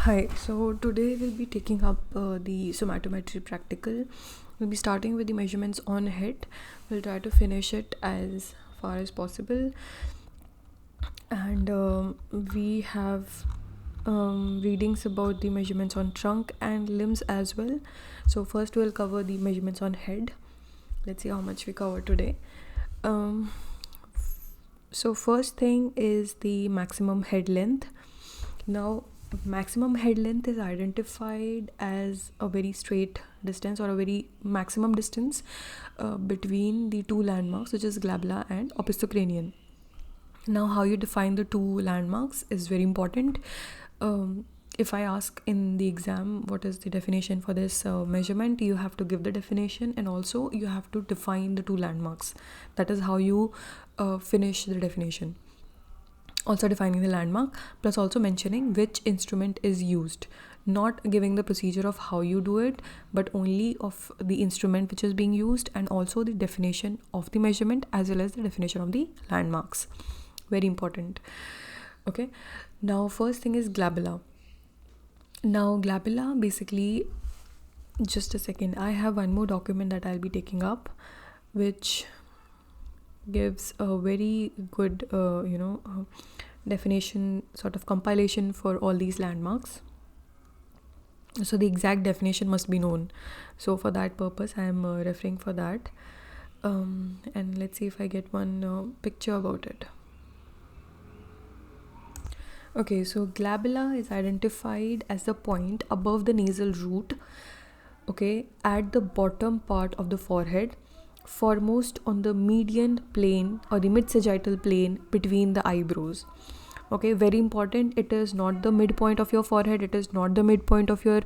Hi, so today we'll be taking up the somatometry practical. We'll be starting with the measurements on head. We'll try to finish it as far as possible. And we have readings about the measurements on trunk and limbs as well. So, first we'll cover the measurements on head. Let's see how much we cover today. Um, so, first thing is the maximum head length. Now, maximum head length is identified as a very straight distance or a very maximum distance between the two landmarks, which is glabella and opistocranium. Now, how you define the two landmarks is very important. If I ask in the exam what is the definition for this measurement, you have to give the definition and also you have to define the two landmarks. That is how you finish the definition. Also defining the landmark, plus also mentioning which instrument is used, not giving the procedure of how you do it, but only of the instrument which is being used, and also the definition of the measurement as well as the definition of the landmarks. Very important. Okay, now first thing is glabella. Now glabella, basically, just a second, I have one more document that I'll be taking up which gives a very good definition, sort of compilation for all these landmarks. So the exact definition must be known, so for that purpose I am referring for that. And let's see if I get one picture about it. Okay, so glabella is identified as the point above the nasal root, okay, at the bottom part of the forehead, foremost on the median plane or the mid-sagittal plane between the eyebrows. Okay, very important, it is not the midpoint of your forehead, it is not the midpoint of your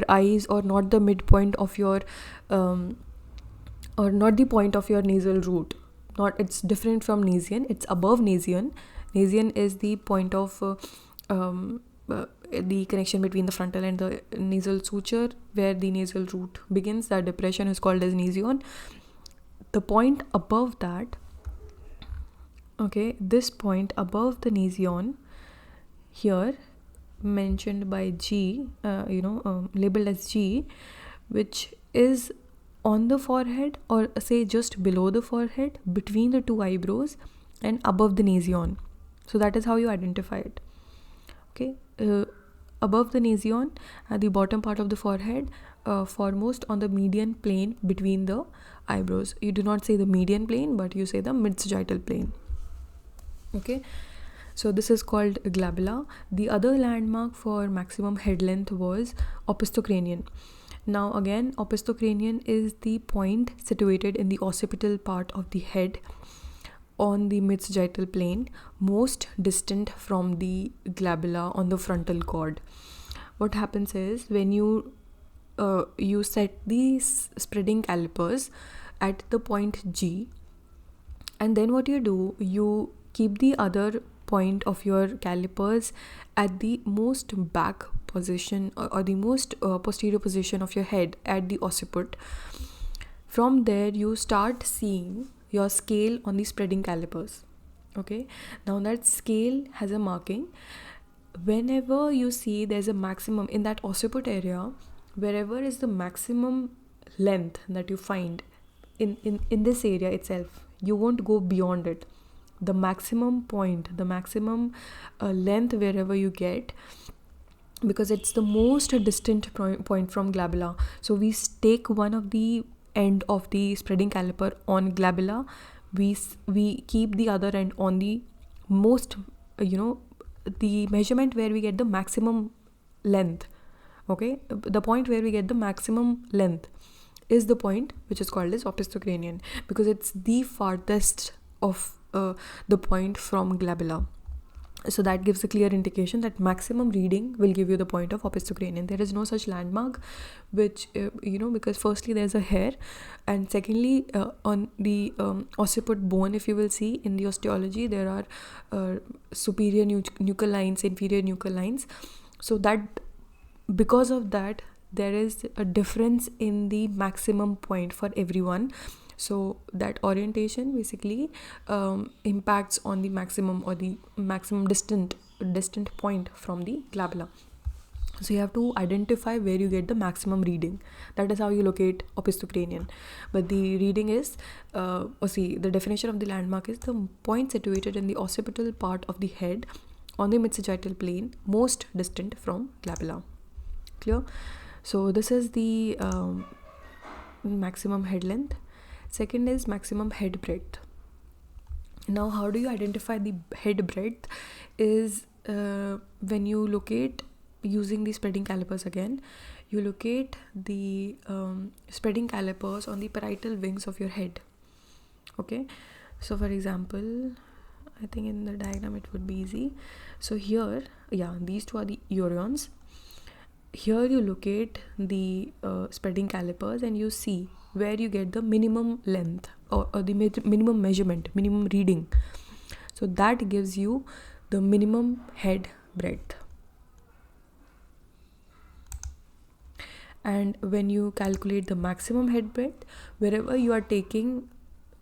eyes, or not the midpoint of your or not the point of your nasal root. Not, it's different from Nasian, it's above Nasian. Nasian is the point of the connection between the frontal and the nasal suture, where the nasal root begins. That depression is called as nasion. The point above that, okay, this point above the nasion here, mentioned by G, labeled as G, which is on the forehead, or say just below the forehead, between the two eyebrows and above the nasion. So that is how you identify it. Okay, above the nasion, at the bottom part of the forehead, foremost on the median plane between the eyebrows. You do not say the median plane, but you say the mid-sagittal plane. Okay, so this is called glabella. The other landmark for maximum head length was opistocranium. Now again, opistocranium is the point situated in the occipital part of the head on the mid-sagittal plane, most distant from the glabella on the frontal cord. What happens is, when you set these spreading calipers at the point G, and then what you do, you keep the other point of your calipers at the most back position, or the most posterior position of your head at the occiput. From there you start seeing your scale on the spreading calipers. Okay, now that scale has a marking. Whenever you see there's a maximum in that occiput area, wherever is the maximum length that you find in this area itself, you won't go beyond it. The maximum point, the maximum length, wherever you get, because it's the most distant point from glabella. So we take one of the end of the spreading caliper on glabella, we keep the other end on the most, the measurement where we get the maximum length. Okay, the point where we get the maximum length is the point which is called as opistocranium, because it's the farthest of the point from glabella. So that gives a clear indication that maximum reading will give you the point of opistocranium. There is no such landmark which because firstly there's a hair, and secondly on the occiput bone, if you will see in the osteology, there are superior nuchal lines, inferior nuchal lines. So that, because of that, there is a difference in the maximum point for everyone. So that orientation basically impacts on the maximum or the maximum distant point from the glabella. So you have to identify where you get the maximum reading. That is how you locate opistocranian. But the reading is, the definition of the landmark is the point situated in the occipital part of the head on the mid-sagittal plane, most distant from glabella. Clear? So this is the maximum head length. Second is maximum head breadth. Now, how do you identify the head breadth? Is when you locate using the spreading calipers again, you locate the spreading calipers on the parietal wings of your head. Okay, so for example, I think in the diagram it would be easy. So here, these two are the urons. Here you locate the spreading calipers and you see where you get the minimum length or the minimum measurement, minimum reading. So that gives you the minimum head breadth. And when you calculate the maximum head breadth, wherever you are taking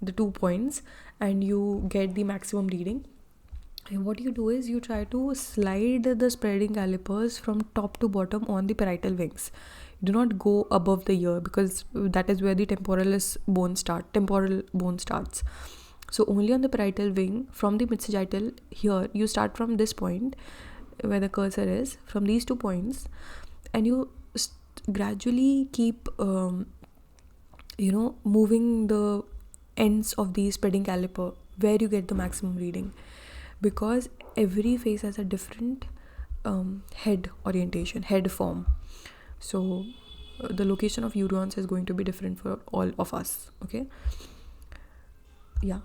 the 2 points and you get the maximum reading, and what you do is you try to slide the spreading calipers from top to bottom on the parietal wings. Do not go above the ear, because that is where the temporal bone starts. So only on the parietal wing, from the mid-sagittal, here you start from this point where the cursor is, from these 2 points, and you gradually keep moving the ends of the spreading caliper where you get the maximum reading, because every face has a different head orientation, head form. So the location of urons is going to be different for all of us. Okay,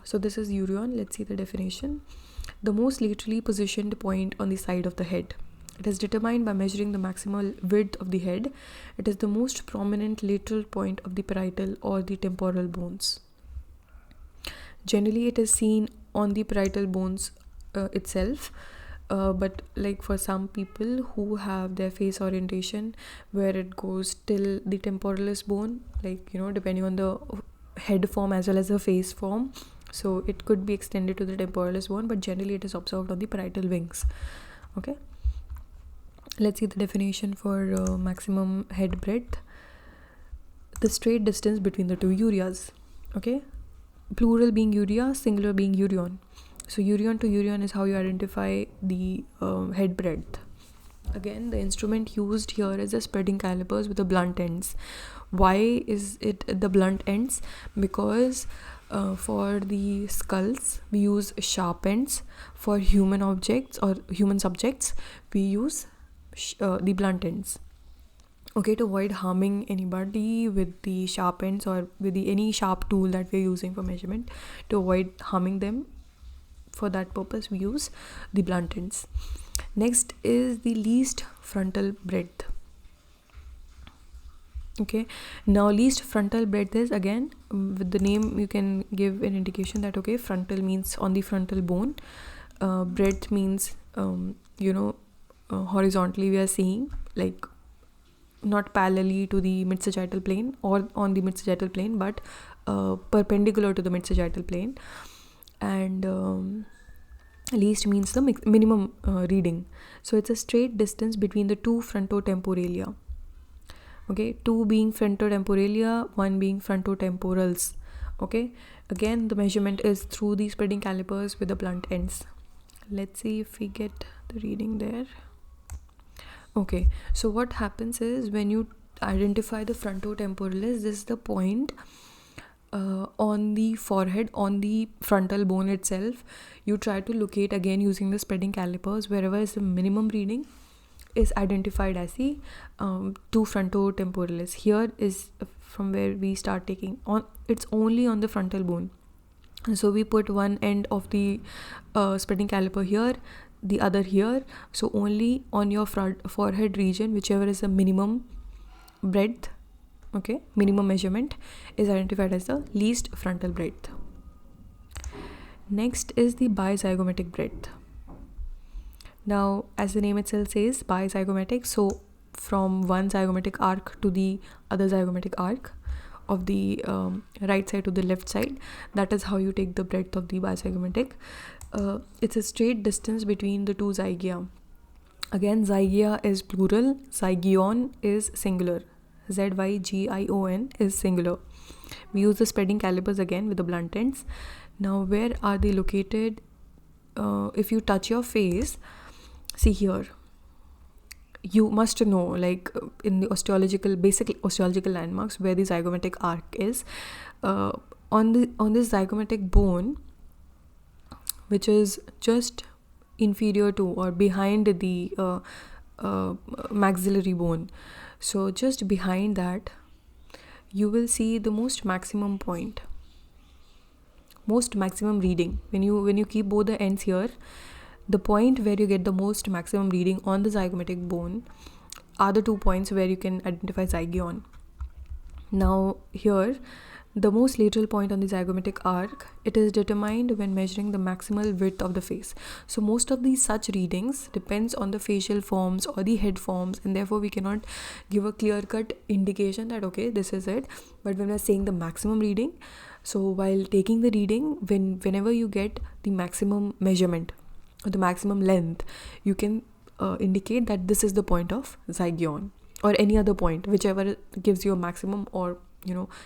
so this is urion. Let's see the definition. The most laterally positioned point on the side of the head. It is determined by measuring the maximal width of the head. It is the most prominent lateral point of the parietal or the temporal bones. Generally, it is seen on the parietal bones itself, but like for some people who have their face orientation where it goes till the temporalis bone, like depending on the head form as well as the face form, so it could be extended to the temporalis bone, but generally it is observed on the parietal wings. Okay, let's see the definition for maximum head breadth. The straight distance between the two ureas. Okay, plural being urea, singular being urion. So urion to urion is how you identify the head breadth. Again, the instrument used here is the spreading calipers with the blunt ends. Why is it the blunt ends? Because for the skulls we use sharp ends. For human objects or human subjects we use the blunt ends. Okay, to avoid harming anybody with the sharp ends or with any sharp tool that we're using for measurement, to avoid harming them, for that purpose we use the blunt ends. Next is the least frontal breadth. Okay, now least frontal breadth is, again, with the name you can give an indication that okay, frontal means on the frontal bone, breadth means horizontally we are seeing, like not parallelly to the mid-sagittal plane or on the mid-sagittal plane, but perpendicular to the mid-sagittal plane. And least means the minimum reading. So it's a straight distance between the two frontotemporalia. Okay, 2 being frontotemporalia, 1 being frontotemporals. Okay, again the measurement is through the spreading calipers with the blunt ends. Let's see if we get the reading there. Okay, so what happens is when you identify the frontotemporalis, this is the point on the forehead, on the frontal bone itself. You try to locate again using the spreading calipers wherever is the minimum reading is identified as the two frontotemporalis. Here is from where we start taking on. It's only on the frontal bone, so we put one end of the spreading caliper here, the other here. So only on your forehead region, whichever is the minimum breadth, okay, minimum measurement, is identified as the least frontal breadth. Next is the bizygomatic breadth. Now, as the name itself says, bizygomatic, so from one zygomatic arc to the other zygomatic arc. of the right side to the left side. That is how you take the breadth of the bizygomatic. It's a straight distance between the two zygia. Again, zygia is plural, zygion is singular. Zygion is singular. We use the spreading calipers again with the blunt ends. Now, where are they located? If you touch your face, see here, you must know, like in the basic osteological landmarks, where the zygomatic arc is. On this zygomatic bone, which is just inferior to or behind the maxillary bone. So just behind that, you will see the most maximum reading. When you keep both the ends here, the point where you get the most maximum reading on the zygomatic bone are the 2 points where you can identify zygion. Now here, the most lateral point on the zygomatic arc, it is determined when measuring the maximal width of the face. So most of these such readings depends on the facial forms or the head forms, and therefore we cannot give a clear-cut indication that okay, this is it. But when we're saying the maximum reading, so while taking the reading, whenever you get the maximum measurement or the maximum length, you can indicate that this is the point of zygion, or any other point, whichever gives you a maximum, or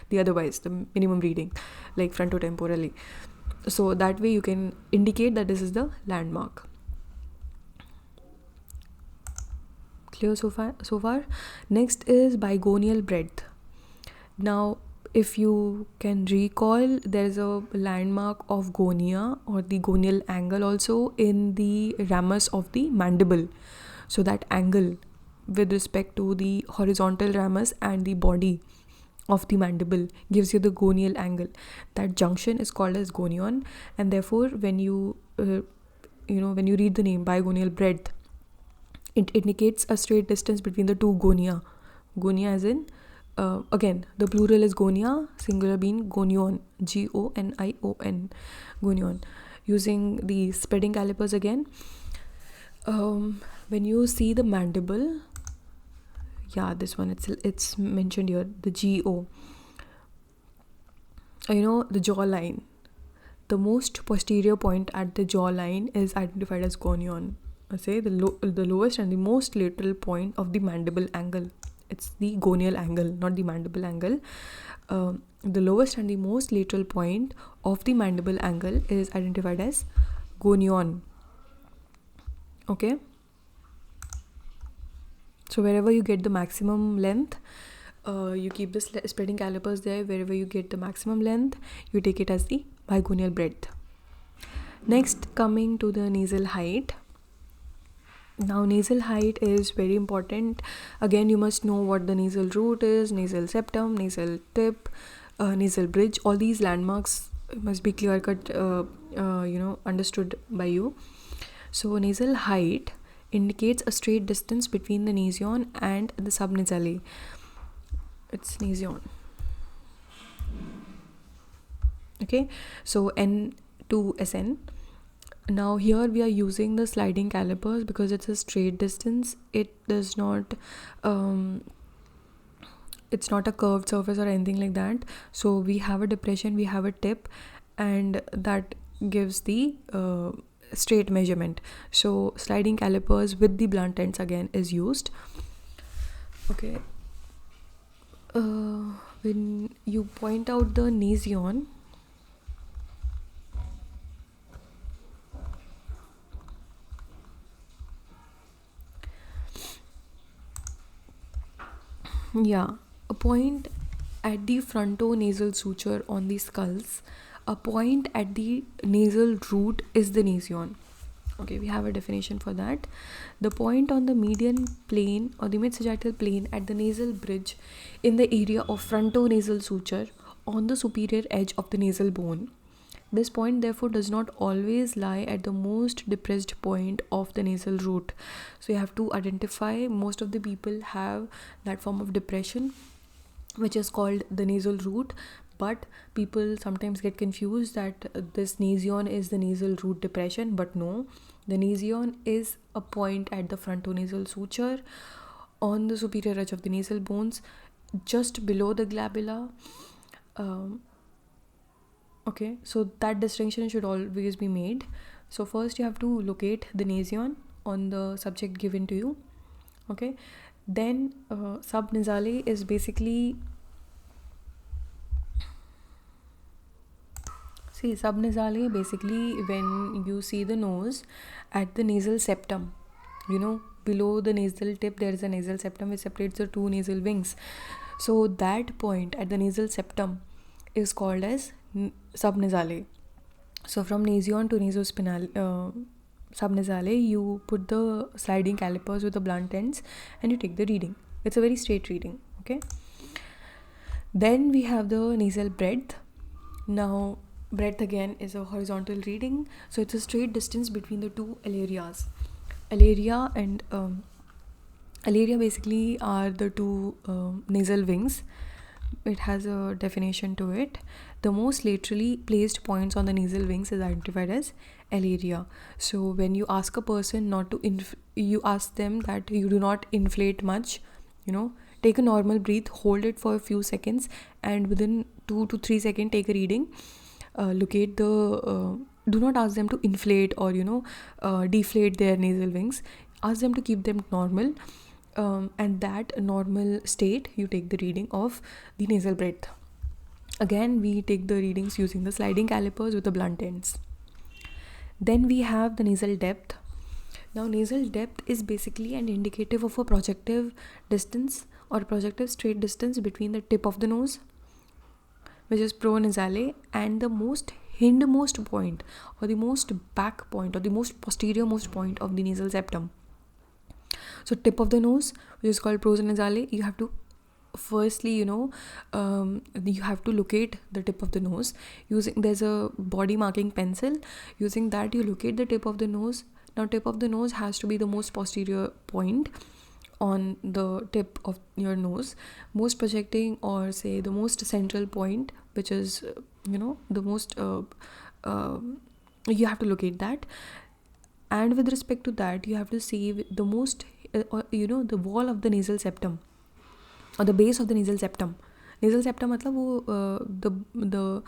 the otherwise the minimum reading, like frontotemporally. So that way you can indicate that this is the landmark. Clear so far? Next is bigonial breadth. Now, if you can recall, there's a landmark of gonia, or the gonial angle, also in the ramus of the mandible. So that angle with respect to the horizontal ramus and the body of the mandible gives you the gonial angle. That junction is called as gonion, and therefore when you when you read the name bigonial breadth, it indicates a straight distance between the two gonia. Gonia as in, again, the plural is gonia, singular being gonion, Gonion, gonion. Using the spreading calipers again, when you see the mandible, this one, it's mentioned here, the GO. The jawline, the most posterior point at the jawline is identified as gonion. Say the lowest and the most lateral point of the mandible angle. It's the gonial angle, not the mandible angle. The lowest and the most lateral point of the mandible angle is identified as gonion. Okay. So wherever you get the maximum length, you keep the spreading calipers there. Wherever you get the maximum length, you take it as the bigonial breadth. Next, coming to the nasal height. Now, nasal height is very important. Again, you must know what the nasal root is, nasal septum, nasal tip, nasal bridge. All these landmarks must be clear-cut, understood by you. So, nasal height indicates a straight distance between the nasion and the subnasale. It's nasion. Okay, so N to SN. Now here we are using the sliding calipers because it's a straight distance. It does not it's not a curved surface or anything like that. So we have a depression, we have a tip, and that gives the straight measurement. So sliding calipers with the blunt ends again is used. Okay, when you point out the nasion, a point at the frontonasal suture on the skulls, a point at the nasal root is the nasion. Okay, we have a definition for that. The point on the median plane or the mid-sagittal plane at the nasal bridge in the area of frontonasal suture on the superior edge of the nasal bone. This point therefore does not always lie at the most depressed point of the nasal root. So you have to identify, most of the people have that form of depression which is called the nasal root, but people sometimes get confused that this nasion is the nasal root depression, but no, the nasion is a point at the frontonasal suture on the superior edge of the nasal bones, just below the glabella, Okay, so that distinction should always be made. So first you have to locate the nasion on the subject given to you. Okay, then subnasale is basically, see, subnasale basically when you see the nose at the nasal septum, below the nasal tip there is a nasal septum which separates the two nasal wings. So that point at the nasal septum is called as subnasale. So from nasion to nasospinal subnasale, you put the sliding calipers with the blunt ends and you take the reading. It's a very straight reading. Okay. Then we have the nasal breadth. Now breadth again is a horizontal reading, so it's a straight distance between the two alarias. Alaria and alaria basically are the two nasal wings. It has a definition to it. The most laterally placed points on the nasal wings is identified as alaria. So when you ask a person not to you ask them that you do not inflate much, take a normal breath, hold it for a few seconds, and within 2 to 3 seconds take a reading. Locate the do not ask them to inflate or deflate their nasal wings. Ask them to keep them normal, and that normal state you take the reading of the nasal breadth. Again we take the readings using the sliding calipers with the blunt ends. Then we have the nasal depth. Now nasal depth is basically an indicative of a projective distance or projective straight distance between the tip of the nose, which is pronasale, and the most hindmost point or the most back point or the most posterior most point of the nasal septum. So tip of the nose, which is called pronasale, you have to firstly you have to locate the tip of the nose using, there's a body marking pencil, using that you locate the tip of the nose. Now tip of the nose has to be the most posterior point on the tip of your nose, most projecting, or say the most central point, which is the most you have to locate that. And with respect to that you have to see the most the wall of the nasal septum or the base of the nasal septum. Nasal septum matlab wo the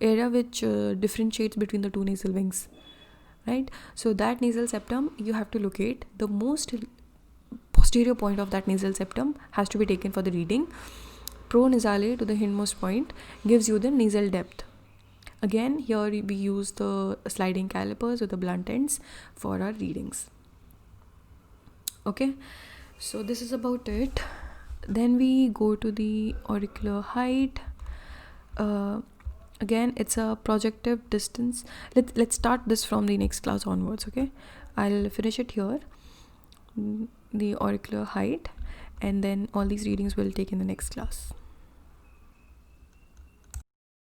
area which differentiates between the two nasal wings, right? So that nasal septum you have to locate. The most posterior point of that nasal septum has to be taken for the reading. Pronasale to the hindmost point gives you the nasal depth. Again, here we use the sliding calipers with the blunt ends for our readings. Okay, so this is about it. Then we go to the auricular height. Again, it's a projective distance. Let's start this from the next class onwards. Okay, I'll finish it here, the auricular height, and then all these readings we'll take in the next class.